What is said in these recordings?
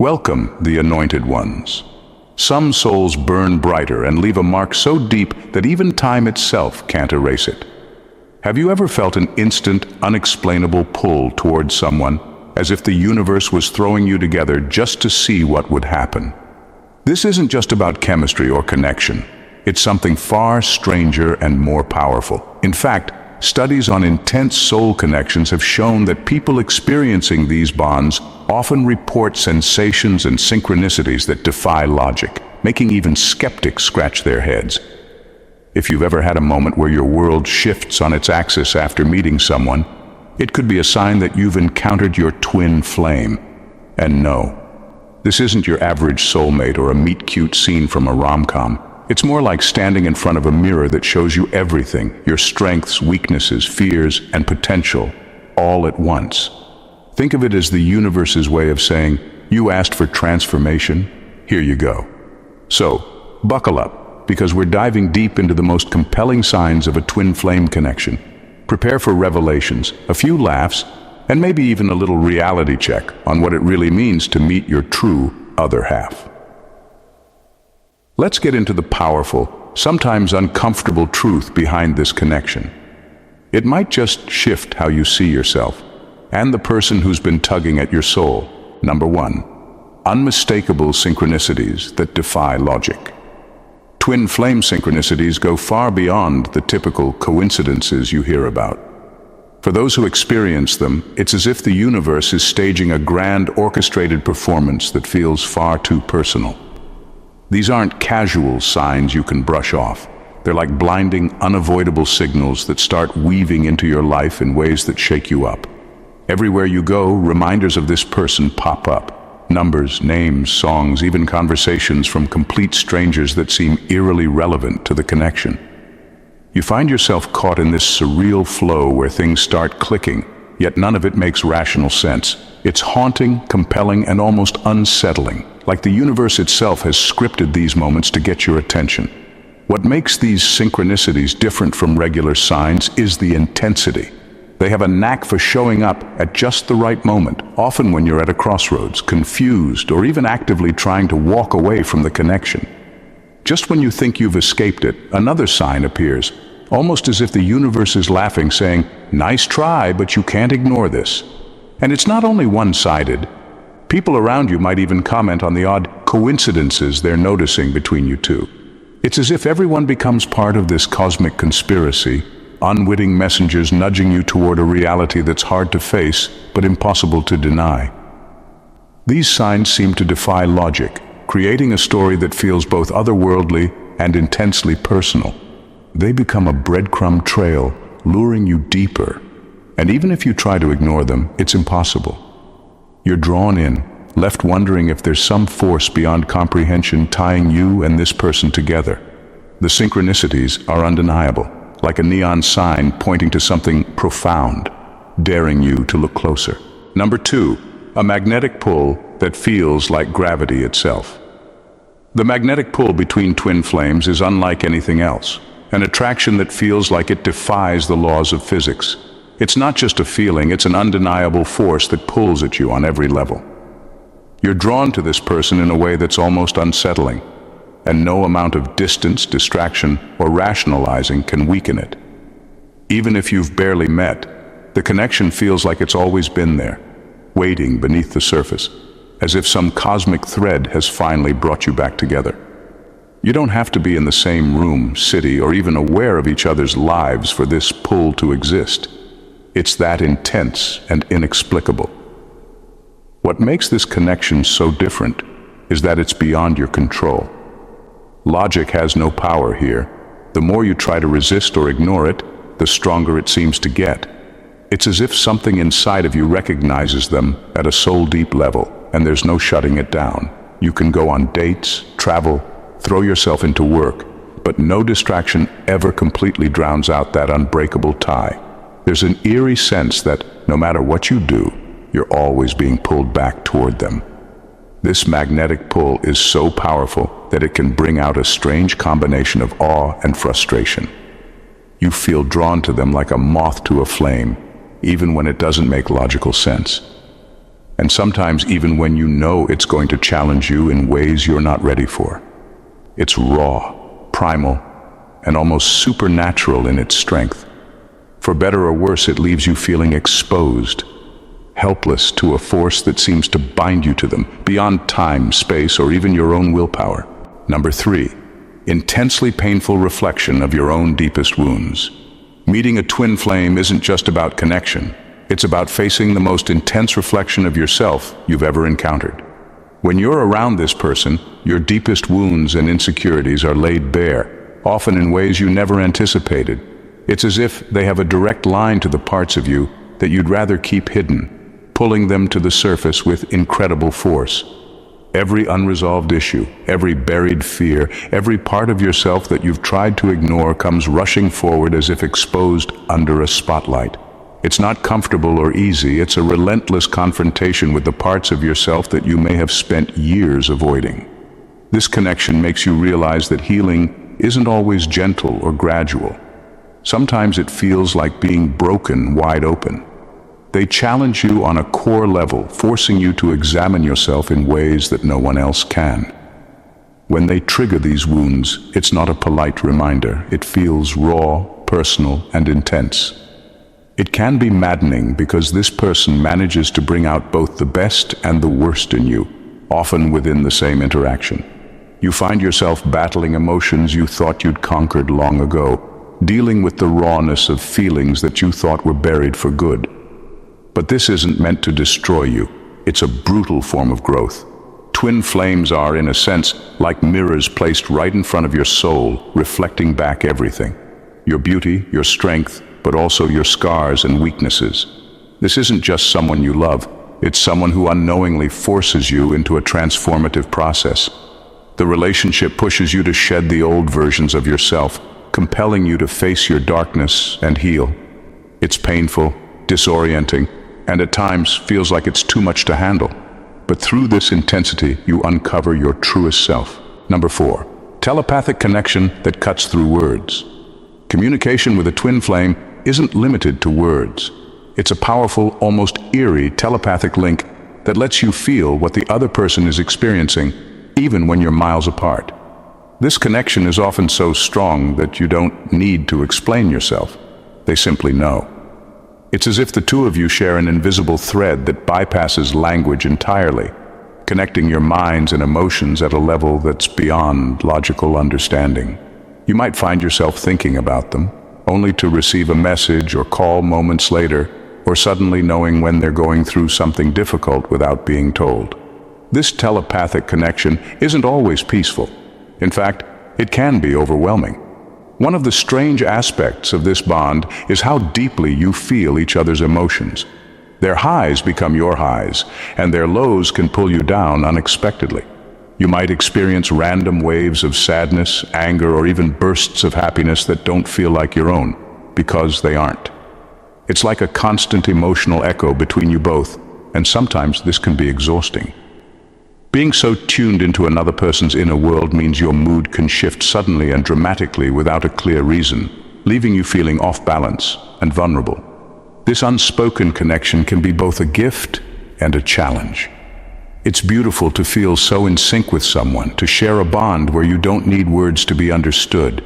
Welcome, the anointed ones. Some souls burn brighter and leave a mark so deep that even time itself can't erase it. Have you ever felt an instant, unexplainable pull towards someone, as if the universe was throwing you together just to see what would happen? This isn't just about chemistry or connection. It's something far stranger and more powerful. In fact, studies on intense soul connections have shown that people experiencing these bonds often report sensations and synchronicities that defy logic, making even skeptics scratch their heads. If you've ever had a moment where your world shifts on its axis after meeting someone, it could be a sign that you've encountered your twin flame. And no, this isn't your average soulmate or a meet-cute scene from a rom-com. It's more like standing in front of a mirror that shows you everything, your strengths, weaknesses, fears, and potential, all at once. Think of it as the universe's way of saying, you asked for transformation, here you go. So, buckle up, because we're diving deep into the most compelling signs of a twin flame connection. Prepare for revelations, a few laughs, and maybe even a little reality check on what it really means to meet your true other half. Let's get into the powerful, sometimes uncomfortable truth behind this connection. It might just shift how you see yourself and the person who's been tugging at your soul. Number one, unmistakable synchronicities that defy logic. Twin flame synchronicities go far beyond the typical coincidences you hear about. For those who experience them, it's as if the universe is staging a grand orchestrated performance that feels far too personal. These aren't casual signs you can brush off. They're like blinding, unavoidable signals that start weaving into your life in ways that shake you up. Everywhere you go, reminders of this person pop up. Numbers, names, songs, even conversations from complete strangers that seem eerily relevant to the connection. You find yourself caught in this surreal flow where things start clicking, yet none of it makes rational sense. It's haunting, compelling, and almost unsettling, like the universe itself has scripted these moments to get your attention. What makes these synchronicities different from regular signs is the intensity. They have a knack for showing up at just the right moment, often when you're at a crossroads, confused, or even actively trying to walk away from the connection. Just when you think you've escaped it, another sign appears, almost as if the universe is laughing, saying, "Nice try, but you can't ignore this." And it's not only one-sided. People around you might even comment on the odd coincidences they're noticing between you two. It's as if everyone becomes part of this cosmic conspiracy, unwitting messengers nudging you toward a reality that's hard to face, but impossible to deny. These signs seem to defy logic, creating a story that feels both otherworldly and intensely personal. They become a breadcrumb trail, luring you deeper. And even if you try to ignore them, it's impossible. You're drawn in, left wondering if there's some force beyond comprehension tying you and this person together. The synchronicities are undeniable, like a neon sign pointing to something profound, daring you to look closer. Number two, a magnetic pull that feels like gravity itself. The magnetic pull between twin flames is unlike anything else, an attraction that feels like it defies the laws of physics. It's not just a feeling, it's an undeniable force that pulls at you on every level. You're drawn to this person in a way that's almost unsettling, and no amount of distance, distraction, or rationalizing can weaken it. Even if you've barely met, the connection feels like it's always been there, waiting beneath the surface, as if some cosmic thread has finally brought you back together. You don't have to be in the same room, city, or even aware of each other's lives for this pull to exist. It's that intense and inexplicable. What makes this connection so different is that it's beyond your control. Logic has no power here. The more you try to resist or ignore it, the stronger it seems to get. It's as if something inside of you recognizes them at a soul-deep level, and there's no shutting it down. You can go on dates, travel, throw yourself into work, but no distraction ever completely drowns out that unbreakable tie. There's an eerie sense that no matter what you do, you're always being pulled back toward them. This magnetic pull is so powerful that it can bring out a strange combination of awe and frustration. You feel drawn to them like a moth to a flame, even when it doesn't make logical sense. and sometimes even when you know it's going to challenge you in ways you're not ready for. It's raw, primal, and almost supernatural in its strength. For better or worse, it leaves you feeling exposed, helpless to a force that seems to bind you to them, beyond time, space, or even your own willpower. Number 3, intensely painful reflection of your own deepest wounds. Meeting a twin flame isn't just about connection. It's about facing the most intense reflection of yourself you've ever encountered. When you're around this person, your deepest wounds and insecurities are laid bare, often in ways you never anticipated. It's as if they have a direct line to the parts of you that you'd rather keep hidden, pulling them to the surface with incredible force. Every unresolved issue, every buried fear, every part of yourself that you've tried to ignore comes rushing forward as if exposed under a spotlight. It's not comfortable or easy. It's a relentless confrontation with the parts of yourself that you may have spent years avoiding. This connection makes you realize that healing isn't always gentle or gradual. Sometimes it feels like being broken wide open. They challenge you on a core level, forcing you to examine yourself in ways that no one else can. When they trigger these wounds, it's not a polite reminder. It feels raw, personal, and intense. It can be maddening because this person manages to bring out both the best and the worst in you, often within the same interaction. You find yourself battling emotions you thought you'd conquered long ago, dealing with the rawness of feelings that you thought were buried for good. But this isn't meant to destroy you. It's a brutal form of growth. Twin flames are, in a sense, like mirrors placed right in front of your soul, reflecting back everything. Your beauty, your strength, but also your scars and weaknesses. This isn't just someone you love. It's someone who unknowingly forces you into a transformative process. The relationship pushes you to shed the old versions of yourself, compelling you to face your darkness and heal. It's painful, disorienting, and at times feels like it's too much to handle. But through this intensity, you uncover your truest self. Number 4, telepathic connection that cuts through words. Communication with a twin flame isn't limited to words. It's a powerful, almost eerie telepathic link that lets you feel what the other person is experiencing, even when you're miles apart. This connection is often so strong that you don't need to explain yourself. They simply know. It's as if the two of you share an invisible thread that bypasses language entirely, connecting your minds and emotions at a level that's beyond logical understanding. You might find yourself thinking about them, only to receive a message or call moments later, or suddenly knowing when they're going through something difficult without being told. This telepathic connection isn't always peaceful. In fact, it can be overwhelming. One of the strange aspects of this bond is how deeply you feel each other's emotions. Their highs become your highs, and their lows can pull you down unexpectedly. You might experience random waves of sadness, anger, or even bursts of happiness that don't feel like your own, because they aren't. It's like a constant emotional echo between you both, and sometimes this can be exhausting. Being so tuned into another person's inner world means your mood can shift suddenly and dramatically without a clear reason, leaving you feeling off balance and vulnerable. This unspoken connection can be both a gift and a challenge. It's beautiful to feel so in sync with someone, to share a bond where you don't need words to be understood.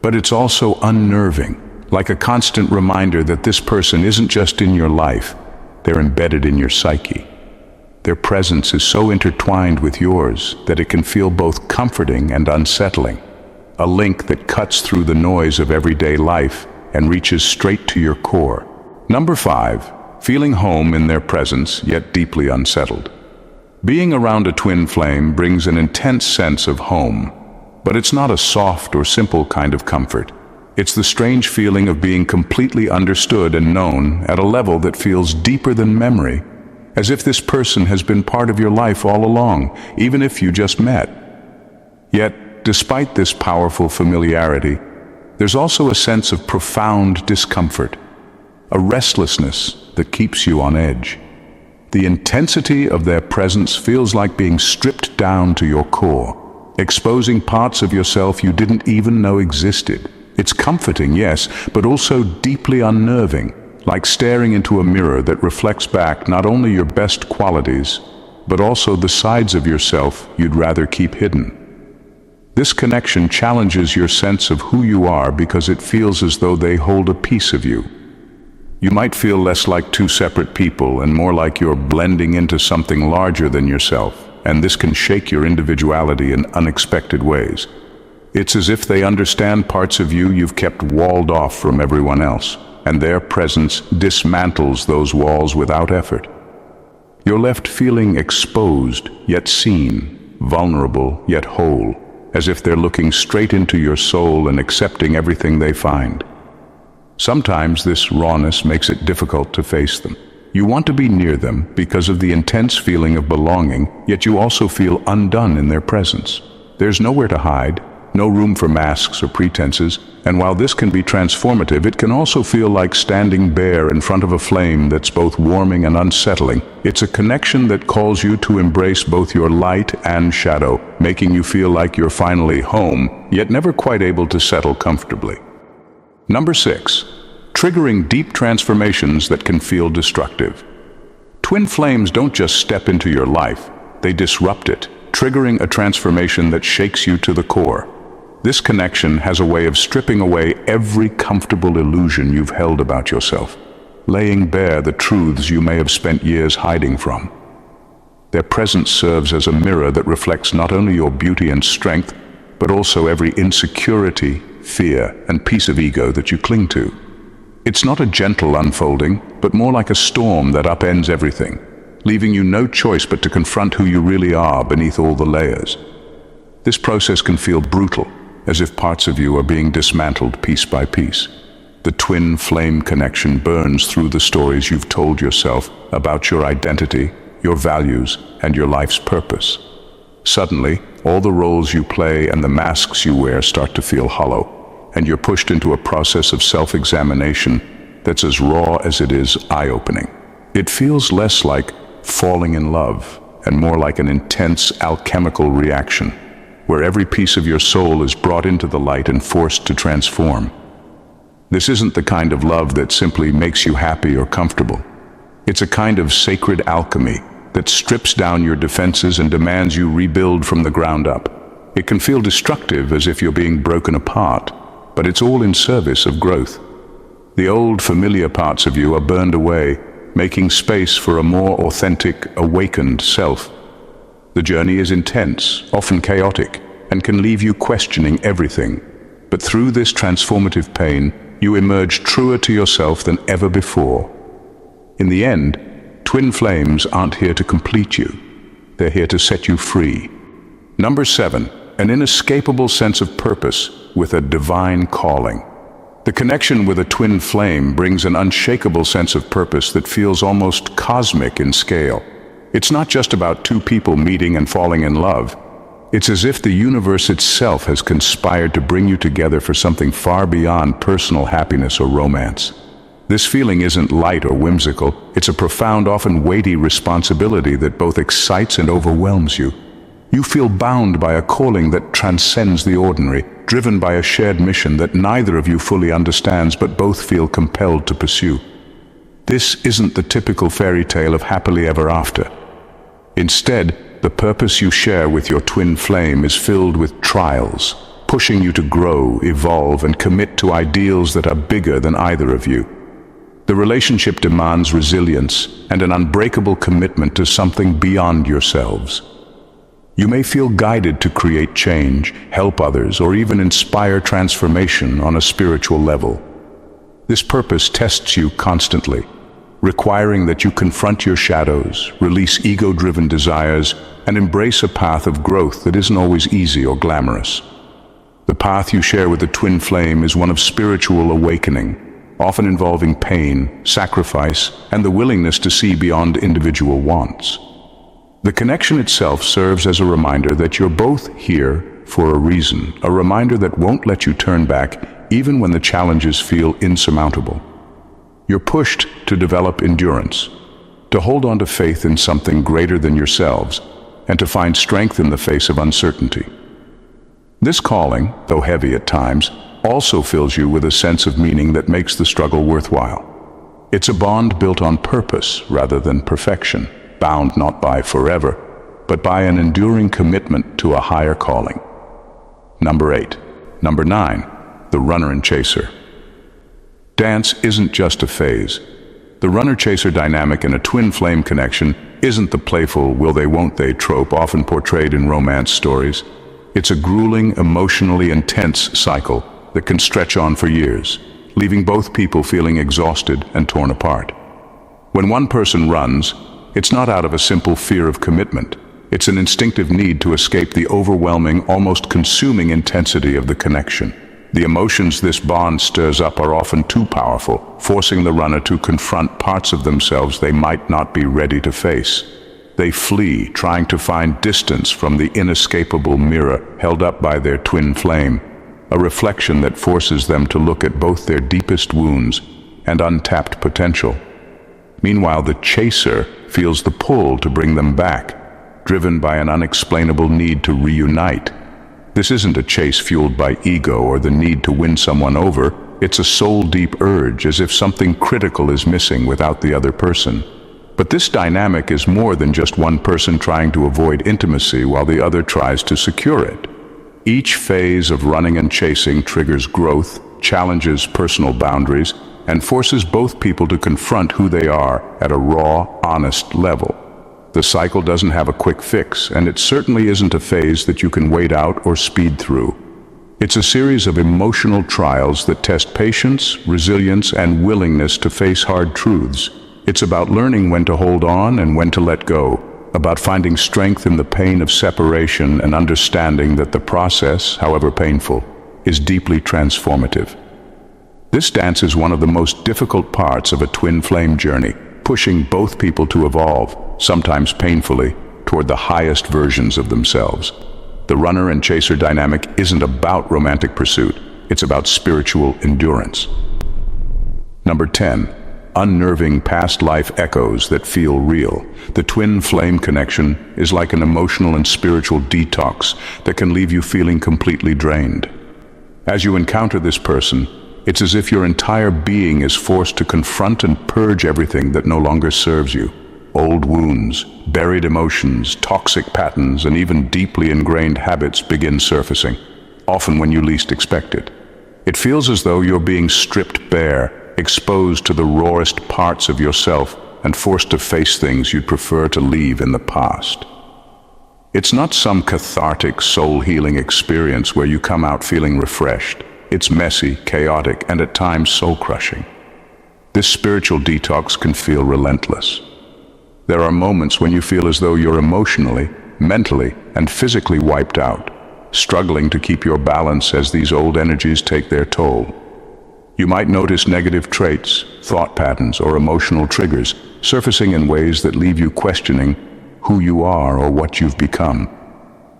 But it's also unnerving, like a constant reminder that this person isn't just in your life, they're embedded in your psyche. Their presence is so intertwined with yours that it can feel both comforting and unsettling, a link that cuts through the noise of everyday life and reaches straight to your core. Number 5, feeling home in their presence, yet deeply unsettled. Being around a twin flame brings an intense sense of home, but it's not a soft or simple kind of comfort. It's the strange feeling of being completely understood and known at a level that feels deeper than memory, as if this person has been part of your life all along, even if you just met. Yet, despite this powerful familiarity, there's also a sense of profound discomfort, a restlessness that keeps you on edge. The intensity of their presence feels like being stripped down to your core, exposing parts of yourself you didn't even know existed. It's comforting, yes, but also deeply unnerving, like staring into a mirror that reflects back not only your best qualities, but also the sides of yourself you'd rather keep hidden. This connection challenges your sense of who you are because it feels as though they hold a piece of you. You might feel less like two separate people and more like you're blending into something larger than yourself, and this can shake your individuality in unexpected ways. It's as if they understand parts of you you've kept walled off from everyone else, and their presence dismantles those walls without effort. You're left feeling exposed, yet seen, vulnerable, yet whole, as if they're looking straight into your soul and accepting everything they find. Sometimes this rawness makes it difficult to face them. You want to be near them because of the intense feeling of belonging, yet you also feel undone in their presence. There's nowhere to hide, no room for masks or pretenses, and while this can be transformative, it can also feel like standing bare in front of a flame that's both warming and unsettling. It's a connection that calls you to embrace both your light and shadow, making you feel like you're finally home, yet never quite able to settle comfortably. Number 6. Triggering deep transformations that can feel destructive. Twin flames don't just step into your life, they disrupt it, triggering a transformation that shakes you to the core. This connection has a way of stripping away every comfortable illusion you've held about yourself, laying bare the truths you may have spent years hiding from. Their presence serves as a mirror that reflects not only your beauty and strength, but also every insecurity, fear, and piece of ego that you cling to. It's not a gentle unfolding, but more like a storm that upends everything, leaving you no choice but to confront who you really are beneath all the layers. This process can feel brutal, as if parts of you are being dismantled piece by piece. The twin flame connection burns through the stories you've told yourself about your identity, your values, and your life's purpose. Suddenly, all the roles you play and the masks you wear start to feel hollow, and you're pushed into a process of self-examination that's as raw as it is eye-opening. It feels less like falling in love and more like an intense alchemical reaction, where every piece of your soul is brought into the light and forced to transform. This isn't the kind of love that simply makes you happy or comfortable. It's a kind of sacred alchemy that strips down your defenses and demands you rebuild from the ground up. It can feel destructive, as if you're being broken apart, but it's all in service of growth. The old familiar parts of you are burned away, making space for a more authentic, awakened self. The journey is intense, often chaotic, and can leave you questioning everything. But through this transformative pain, you emerge truer to yourself than ever before. In the end, twin flames aren't here to complete you. They're here to set you free. Number 7, an inescapable sense of purpose with a divine calling. The connection with a twin flame brings an unshakable sense of purpose that feels almost cosmic in scale. It's not just about two people meeting and falling in love. It's as if the universe itself has conspired to bring you together for something far beyond personal happiness or romance. This feeling isn't light or whimsical. It's a profound, often weighty responsibility that both excites and overwhelms you. You feel bound by a calling that transcends the ordinary, driven by a shared mission that neither of you fully understands but both feel compelled to pursue. This isn't the typical fairy tale of happily ever after. Instead, the purpose you share with your twin flame is filled with trials, pushing you to grow, evolve, and commit to ideals that are bigger than either of you. The relationship demands resilience and an unbreakable commitment to something beyond yourselves. You may feel guided to create change, help others, or even inspire transformation on a spiritual level. This purpose tests you constantly, requiring that you confront your shadows, release ego-driven desires, and embrace a path of growth that isn't always easy or glamorous. The path you share with the twin flame is one of spiritual awakening, often involving pain, sacrifice, and the willingness to see beyond individual wants. The connection itself serves as a reminder that you're both here for a reason, a reminder that won't let you turn back even when the challenges feel insurmountable. You're pushed to develop endurance, to hold on to faith in something greater than yourselves, and to find strength in the face of uncertainty. This calling, though heavy at times, also fills you with a sense of meaning that makes the struggle worthwhile. It's a bond built on purpose rather than perfection, bound not by forever, but by an enduring commitment to a higher calling. Number 8. Number 9. The runner and chaser. Dance isn't just a phase. The runner-chaser dynamic in a twin flame connection isn't the playful will they won't they trope often portrayed in romance stories. It's a grueling, emotionally intense cycle that can stretch on for years, leaving both people feeling exhausted and torn apart. When one person runs, it's not out of a simple fear of commitment. It's an instinctive need to escape the overwhelming, almost consuming intensity of the connection. The emotions this bond stirs up are often too powerful, forcing the runner to confront parts of themselves they might not be ready to face. They flee, trying to find distance from the inescapable mirror held up by their twin flame, a reflection that forces them to look at both their deepest wounds and untapped potential. Meanwhile, the chaser feels the pull to bring them back, driven by an unexplainable need to reunite. This isn't a chase fueled by ego or the need to win someone over. It's a soul-deep urge, as if something critical is missing without the other person. But this dynamic is more than just one person trying to avoid intimacy while the other tries to secure it. Each phase of running and chasing triggers growth, challenges personal boundaries, and forces both people to confront who they are at a raw, honest level. The cycle doesn't have a quick fix, and it certainly isn't a phase that you can wait out or speed through. It's a series of emotional trials that test patience, resilience, and willingness to face hard truths. It's about learning when to hold on and when to let go, about finding strength in the pain of separation and understanding that the process, however painful, is deeply transformative. This dance is one of the most difficult parts of a twin flame journey, pushing both people to evolve, sometimes painfully, toward the highest versions of themselves. The runner and chaser dynamic isn't about romantic pursuit, it's about spiritual endurance. Number 10. Unnerving past life echoes that feel real. The twin flame connection is like an emotional and spiritual detox that can leave you feeling completely drained. As you encounter this person, it's as if your entire being is forced to confront and purge everything that no longer serves you. Old wounds, buried emotions, toxic patterns, and even deeply ingrained habits begin surfacing, often when you least expect it. It feels as though you're being stripped bare, exposed to the rawest parts of yourself, and forced to face things you'd prefer to leave in the past. It's not some cathartic, soul-healing experience where you come out feeling refreshed. It's messy, chaotic, and at times soul-crushing. This spiritual detox can feel relentless. There are moments when you feel as though you're emotionally, mentally, and physically wiped out, struggling to keep your balance as these old energies take their toll. You might notice negative traits, thought patterns, or emotional triggers surfacing in ways that leave you questioning who you are or what you've become.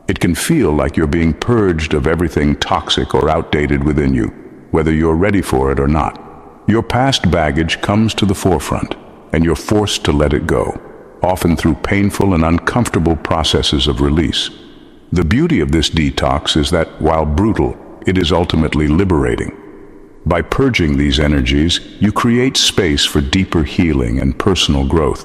It can feel like you're being purged of everything toxic or outdated within you, whether you're ready for it or not. Your past baggage comes to the forefront, and you're forced to let it go, often through painful and uncomfortable processes of release. The beauty of this detox is that, while brutal, it is ultimately liberating. By purging these energies, you create space for deeper healing and personal growth.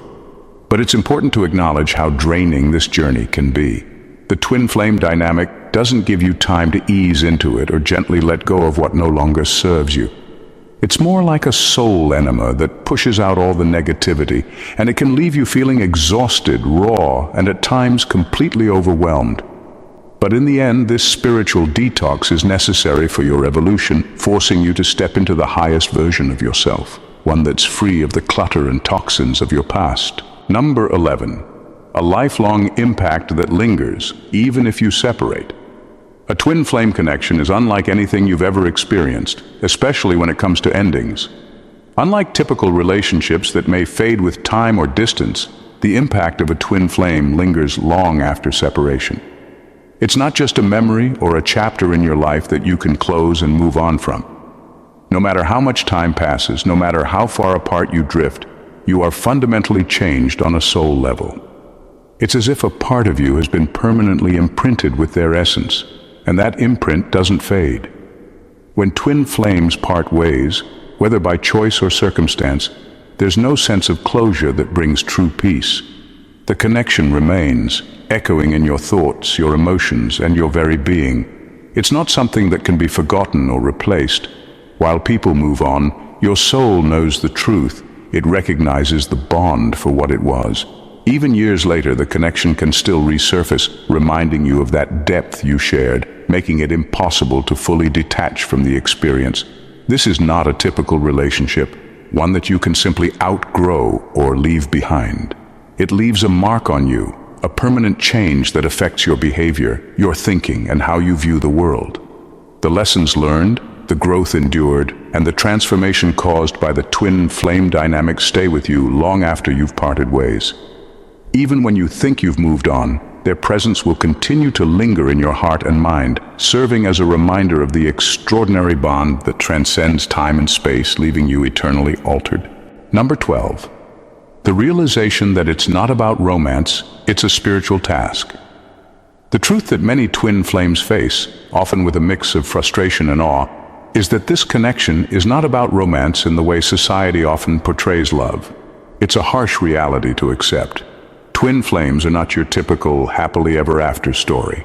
But it's important to acknowledge how draining this journey can be. The twin flame dynamic doesn't give you time to ease into it or gently let go of what no longer serves you. It's more like a soul enema that pushes out all the negativity, and it can leave you feeling exhausted, raw, and at times completely overwhelmed. But in the end, this spiritual detox is necessary for your evolution, forcing you to step into the highest version of yourself, one that's free of the clutter and toxins of your past. Number 11. A lifelong impact that lingers, even if you separate. A twin flame connection is unlike anything you've ever experienced, especially when it comes to endings. Unlike typical relationships that may fade with time or distance, the impact of a twin flame lingers long after separation. It's not just a memory or a chapter in your life that you can close and move on from. No matter how much time passes, no matter how far apart you drift, you are fundamentally changed on a soul level. It's as if a part of you has been permanently imprinted with their essence, and that imprint doesn't fade. When twin flames part ways, whether by choice or circumstance, there's no sense of closure that brings true peace. The connection remains, echoing in your thoughts, your emotions, and your very being. It's not something that can be forgotten or replaced. While people move on, your soul knows the truth. It recognizes the bond for what it was. Even years later, the connection can still resurface, reminding you of that depth you shared, making it impossible to fully detach from the experience. This is not a typical relationship, one that you can simply outgrow or leave behind. It leaves a mark on you, a permanent change that affects your behavior, your thinking, and how you view the world. The lessons learned, the growth endured, and the transformation caused by the twin flame dynamic stay with you long after you've parted ways. Even when you think you've moved on, their presence will continue to linger in your heart and mind, serving as a reminder of the extraordinary bond that transcends time and space, leaving you eternally altered. Number 12. The realization that it's not about romance, it's a spiritual task. The truth that many twin flames face, often with a mix of frustration and awe, is that this connection is not about romance in the way society often portrays love. It's a harsh reality to accept. Twin flames are not your typical happily ever after story.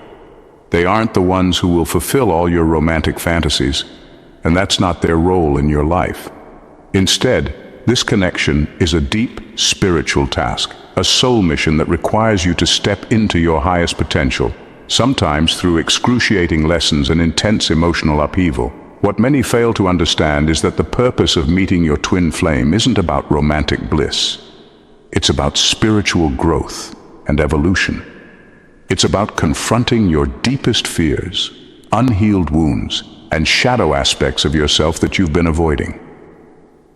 They aren't the ones who will fulfill all your romantic fantasies, and that's not their role in your life. Instead, this connection is a deep spiritual task, a soul mission that requires you to step into your highest potential, sometimes through excruciating lessons and intense emotional upheaval. What many fail to understand is that the purpose of meeting your twin flame isn't about romantic bliss. It's about spiritual growth and evolution. It's about confronting your deepest fears, unhealed wounds, and shadow aspects of yourself that you've been avoiding.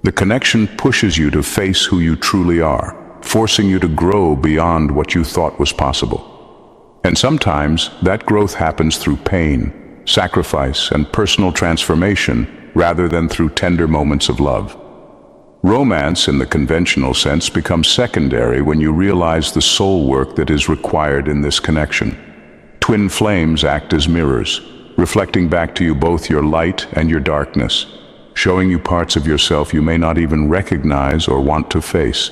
The connection pushes you to face who you truly are, forcing you to grow beyond what you thought was possible. And sometimes that growth happens through pain, sacrifice, and personal transformation rather than through tender moments of love. Romance, in the conventional sense, becomes secondary when you realize the soul work that is required in this connection. Twin flames act as mirrors, reflecting back to you both your light and your darkness, showing you parts of yourself you may not even recognize or want to face.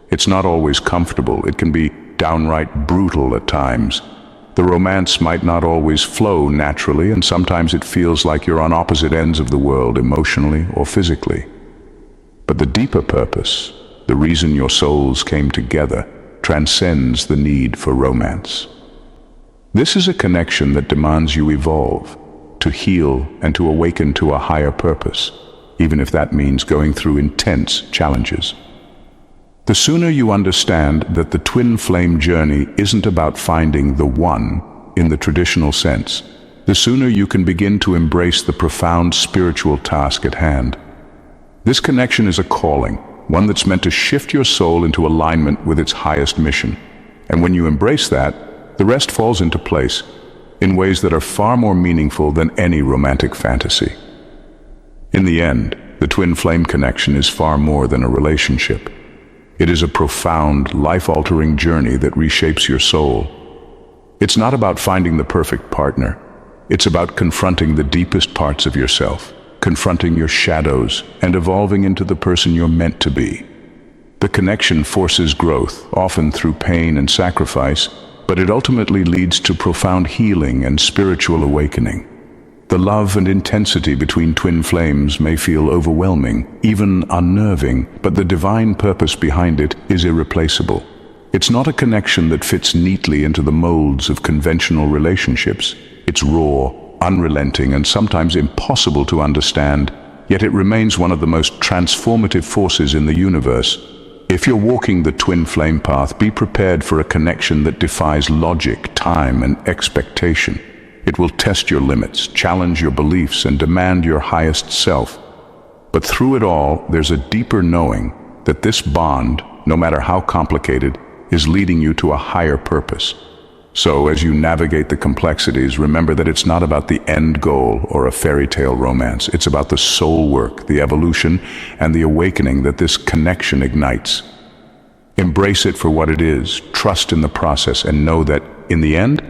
It's not always comfortable. It can be downright brutal at times. The romance might not always flow naturally, and sometimes it feels like you're on opposite ends of the world, emotionally or physically. But the deeper purpose, the reason your souls came together, transcends the need for romance. This is a connection that demands you evolve, to heal and to awaken to a higher purpose, even if that means going through intense challenges. The sooner you understand that the twin flame journey isn't about finding the one in the traditional sense, the sooner you can begin to embrace the profound spiritual task at hand. This connection is a calling, one that's meant to shift your soul into alignment with its highest mission. And when you embrace that, the rest falls into place in ways that are far more meaningful than any romantic fantasy. In the end, the twin flame connection is far more than a relationship. It is a profound, life-altering journey that reshapes your soul. It's not about finding the perfect partner. It's about confronting the deepest parts of yourself, confronting your shadows, and evolving into the person you're meant to be. The connection forces growth, often through pain and sacrifice, but it ultimately leads to profound healing and spiritual awakening. The love and intensity between twin flames may feel overwhelming, even unnerving, but the divine purpose behind it is irreplaceable. It's not a connection that fits neatly into the molds of conventional relationships. It's raw, unrelenting, and sometimes impossible to understand, yet it remains one of the most transformative forces in the universe. If you're walking the twin flame path, be prepared for a connection that defies logic, time, and expectation. It will test your limits, challenge your beliefs, and demand your highest self. But through it all, there's a deeper knowing that this bond, no matter how complicated, is leading you to a higher purpose. So, as you navigate the complexities, remember that it's not about the end goal or a fairy tale romance. It's about the soul work, the evolution, and the awakening that this connection ignites. Embrace it for what it is, trust in the process, and know that, in the end,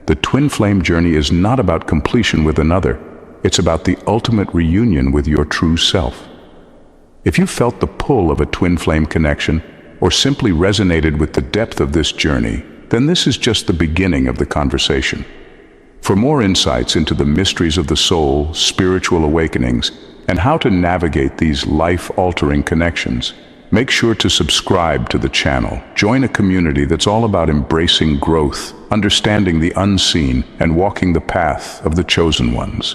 the twin flame journey is not about completion with another. It's about the ultimate reunion with your true self. If you felt the pull of a twin flame connection, or simply resonated with the depth of this journey, then this is just the beginning of the conversation. For more insights into the mysteries of the soul, spiritual awakenings, and how to navigate these life-altering connections, make sure to subscribe to the channel. Join a community that's all about embracing growth, understanding the unseen, and walking the path of the chosen ones.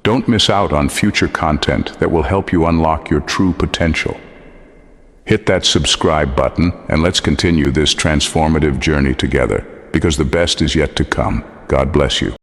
Don't miss out on future content that will help you unlock your true potential. Hit that subscribe button and let's continue this transformative journey together, because the best is yet to come. God bless you.